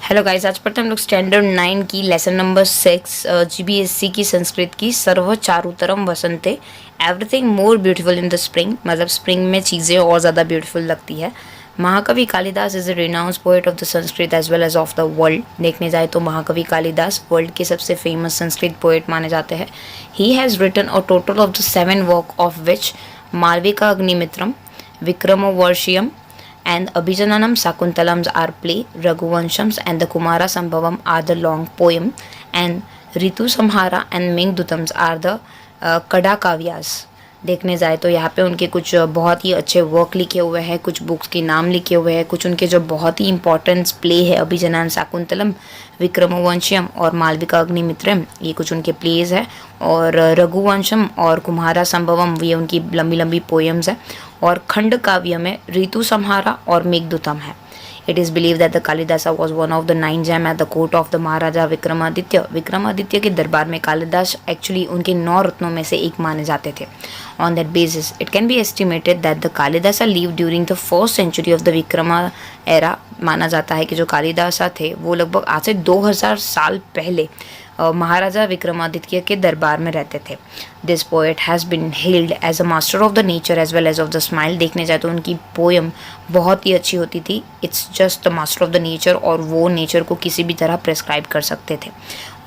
Hello guys, आज पढ़ते हैं हम लोग स्टैंडर्ड 9 की लेसन नंबर 6 जीबीएससी की संस्कृत की सर्व चारुतरम वसंते everything more beautiful in the spring. मतलब स्प्रिंग में चीज़ें और ज़्यादा ब्यूटीफुल लगती है। महाकवि Kalidas is a renowned poet of the Sanskrit as well as of the world. देखने जाए तो महाकवि कालिदास वर्ल्ड के सबसे फेमस संस्कृत पोएट माने जाते हैं। He has written a total of the 7 work of which Malavikagnimitram, Vikramorvashiyam and Abhijananam Sakuntalams are play, Raghuvanshams and the Kumara Sambhavam are the long poem, and Ritu Samhara and Meghdutams are the Kada Kavyas। देखने जाए तो यहाँ पे उनके कुछ बहुत ही अच्छे work लिखे हुए हैं, कुछ बुक्स के नाम लिखे हुए हैं, कुछ उनके जो बहुत ही इंपॉर्टेंट प्ले है अभिजनान शाकुंतलम, विक्रमोवंशम और मालविका अग्निमित्रम, ये कुछ उनके प्लेज है। और रघुवंशम और कुम्हारा संभवम ये उनकी लंबी लंबी पोएम्स है। और खंड काव्य में ऋतु संहारा और मेघदूतम है। It is believed that the Kalidasa was one of the 9 gem at the court of the Maharaja Vikramaditya. Vikramaditya के दरबार में कालिदास एक्चुअली उनके 9 रत्नों में से एक माने जाते थे। On that basis, it can be estimated that the Kalidasa lived during the 1st century of the Vikrama era। माना जाता है कि जो कालिदासा थे वो लगभग आज से 2000 साल पहले महाराजा विक्रमादित्य के दरबार में रहते थे। This poet has been held as a master of the nature as well as of the simile. देखने जाए तो उनकी पोएम बहुत ही अच्छी होती थी। It's just the master of the nature, और वो नेचर को किसी भी तरह प्रेस्क्राइब कर सकते थे।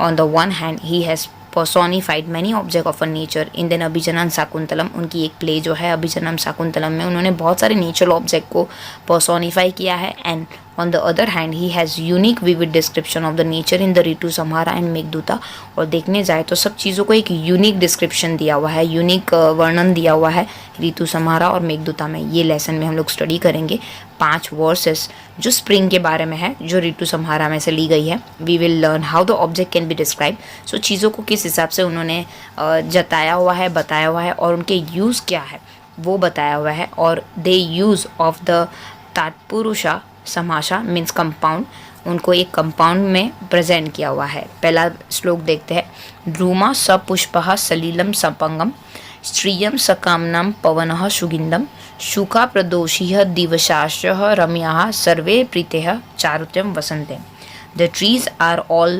On the one hand he has personified many object of a nature in then Abhijnana Shakuntalam. उनकी एक प्ले जो है अभिजनन शाकुंतलम में उन्होंने बहुत सारे नेचुरल ऑब्जेक्ट को पर्सोनिफाई किया है। And on the other hand he has unique vivid description of the nature in the Ritusamhara and Meghaduta. और देखने जाए तो सब चीज़ों को एक यूनिक डिस्क्रिप्शन दिया हुआ है, यूनिक वर्णन दिया हुआ है ऋतु संहारा और मेघदूता में। ये लेसन में हम लोग स्टडी करेंगे 5 वर्सेस जो स्प्रिंग के बारे में है, जो ऋतु संहारा में से ली गई है। We will learn how the object can be describe. So चीज़ों को किस हिसाब से उन्होंने जताया हुआ है, बताया हुआ है, और उनके यूज़ क्या है वो बताया हुआ है। और they use of the tatpurusha samasa means compound, उनको एक कंपाउंड में प्रेजेंट किया हुआ है। पहला श्लोक देखते हैं। ध्रुमा सपुष्पः सलीलम सपंगम, श्रियम सकामनाम पवनः सुगिंदम, शुका प्रदोषिः दिवसाश्च रम्याः सर्वे प्रीतेः चारुत्यम वसंते। The trees are all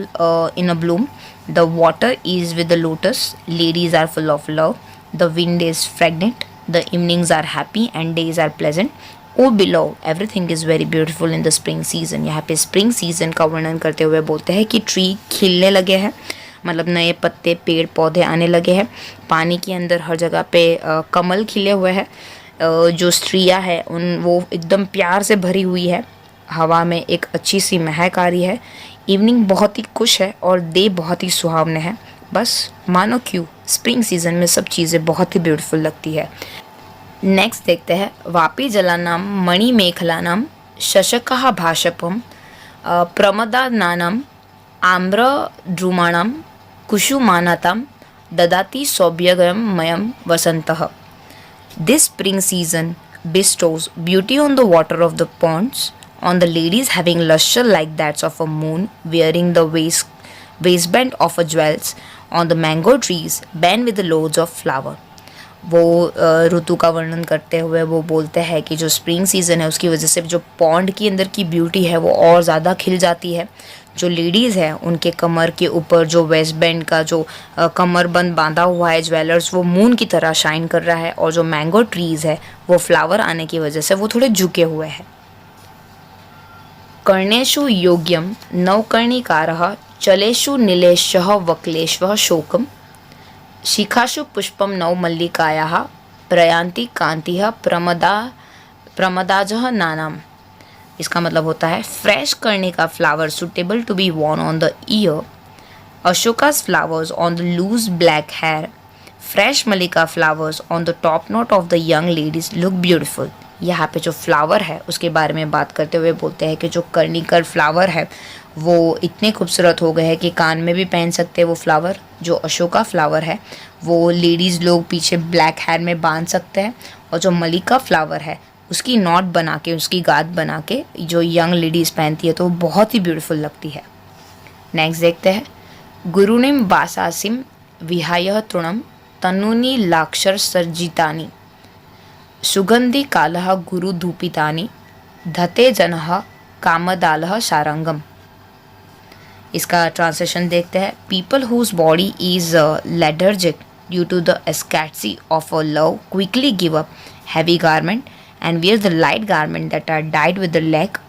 in a bloom. The water is with the lotus. Ladies are full of love. The wind is fragrant. The evenings are happy and days are pleasant. Oh beloved, everything is very beautiful in the spring season। यहाँ पे spring season का वर्णन करते हुए बोलते हैं कि tree खिलने लगे हैं, मतलब नए पत्ते पेड़ पौधे आने लगे हैं। पानी के अंदर हर जगह पे कमल खिले हुए हैं। जो स्त्रियाँ हैं वो एकदम प्यार से भरी हुई है। हवा में एक अच्छी सी महक आ रही है। इवनिंग बहुत ही खुश है और डे बहुत ही सुहावने हैं। बस मानो क्यों, स्प्रिंग सीजन में सब चीज़ें बहुत ही ब्यूटीफुल लगती है। नेक्स्ट देखते हैं। वापी जलानाम मणिमेखलानाम शशकः भाषपम, प्रमदानानाम आम्रद्रुमाणाम कुसुमानाताम ददाति सौभ्यगमयम वसंतः। This spring season bestows beauty on the water of the ponds, on the ladies having lustre like that of a moon wearing the waistband of a jewels, on the mango trees bent with the loads of flower। वो ऋतु का वर्णन करते हुए वो बोलते हैं कि जो स्प्रिंग सीज़न है उसकी वजह से जो पॉन्ड के अंदर की ब्यूटी है वो और ज़्यादा खिल जाती है। जो लेडीज़ हैं उनके कमर के ऊपर जो वेस्ट बैंड का जो कमरबंद बांधा हुआ है ज्वेलर्स, वो मून की तरह शाइन कर रहा है। और जो मैंगो ट्रीज़ है वो फ्लावर आने की वजह से वो थोड़े झुके हुए हैं। कर्णेषु योग्यम नवकर्णिकारः, चलेषु नीलेशः वक्लेश्वः शोकम, शिखासु पुष्पम नव मल्लिकायाः, प्रयान्ति कांतिः प्रमदाजः नानाम। इसका मतलब होता है fresh karnika flower suitable to be worn on the ear, ashokas flowers on the loose black hair, fresh mallika flowers on the top note of the young ladies look beautiful. यहाँ पे जो फ्लावर है उसके बारे में बात करते हुए बोलते हैं कि जो कर्णिकर फ्लावर है वो इतने खूबसूरत हो गए हैं कि कान में भी पहन सकते हैं वो फ्लावर। जो अशोका फ्लावर है वो लेडीज़ लोग पीछे ब्लैक हेयर में बांध सकते हैं। और जो मल्लिका फ्लावर है उसकी नॉट बना के, उसकी गाद बना के जो यंग लेडीज़ पहनती है तो वो बहुत ही ब्यूटीफुल लगती है। नेक्स्ट देखते हैं। गुरुनिम वासासिम विहाय तृणम, तनूनी लाक्षर सर्जितानि, सुगंधि कालः गुरु धूपितानि, धते जनः कामदालः सारंगम। इसका ट्रांसलेशन देखते हैं। People whose body is lethargic due to the escasity of a love quickly give up heavy garment and wear the light garment that are dyed with the lac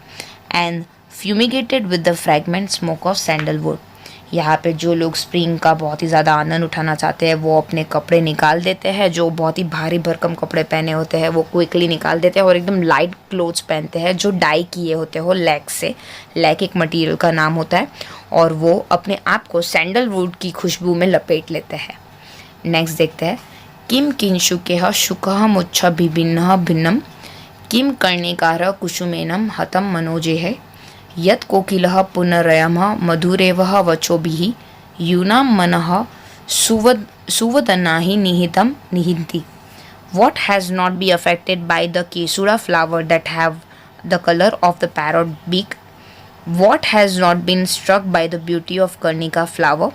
and fumigated with the fragrant smoke of sandalwood। यहाँ पे जो लोग spring का बहुत ही ज़्यादा आनंद उठाना चाहते हैं वो अपने कपड़े निकाल देते हैं, जो बहुत ही भारी भरकम कपड़े पहने होते हैं वो क्विकली निकाल देते हैं और एकदम लाइट क्लोथ्स पहनते हैं जो डाई किए होते हो लैक से। लैक एक मटेरियल का नाम होता है और वो अपने आप को सैंडलवुड की खुशबू में लपेट लेते हैं। नेक्स्ट देखते हैं। किम किंशुकेह शुकः मुच्छ भिन्नः भिन्नम किम कर्णिकारः कुसुमेनम हतम मनोजेह यत् कोकिलः पुनरयमः मधुरेवः वचोभिः यूनां मनः सुवदनाहि निहितं निहिन्ति। What has not been affected by the kesura flower that have the color of the parrot beak? What has not been struck by the beauty of Karnika flower?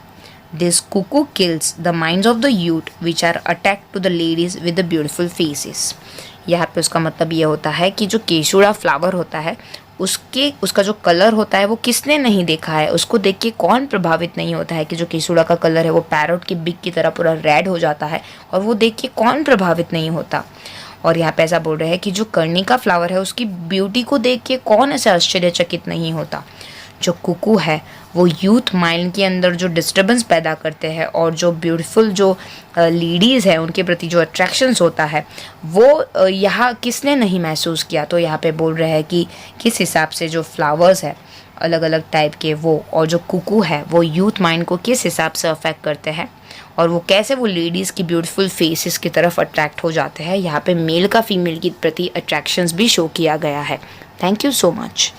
This cuckoo kills the minds of the youth which are attacked to the ladies with the beautiful faces। यहाँ पे उसका मतलब ये होता है कि जो केशुड़ा flower होता है उसका जो कलर होता है वो किसने नहीं देखा है, उसको देख के कौन प्रभावित नहीं होता है कि जो केशुड़ा का कलर है वो पैरोट की बिग की तरह पूरा रेड हो जाता है और वो देख के कौन प्रभावित नहीं होता। और यहाँ पे ऐसा बोल रहे हैं कि जो कर्णिका फ्लावर है उसकी ब्यूटी को देख के कौन ऐसे आश्चर्यचकित नहीं होता। जो कुकू है वो यूथ माइंड के अंदर जो डिस्टर्बेंस पैदा करते हैं और जो ब्यूटीफुल जो लेडीज़ है उनके प्रति जो अट्रैक्शंस होता है वो यहाँ किसने नहीं महसूस किया। तो यहाँ पे बोल रहे हैं कि किस हिसाब से जो फ्लावर्स है अलग अलग टाइप के वो और जो कुकू है वो यूथ माइंड को किस हिसाब से अफेक्ट करते हैं और वो कैसे वो लेडीज़ की ब्यूटीफुल फेसेस की तरफ अट्रैक्ट हो जाते हैं। यहाँ पे मेल का फीमेल के प्रति अट्रैक्शंस भी शो किया गया है। Thank you so much.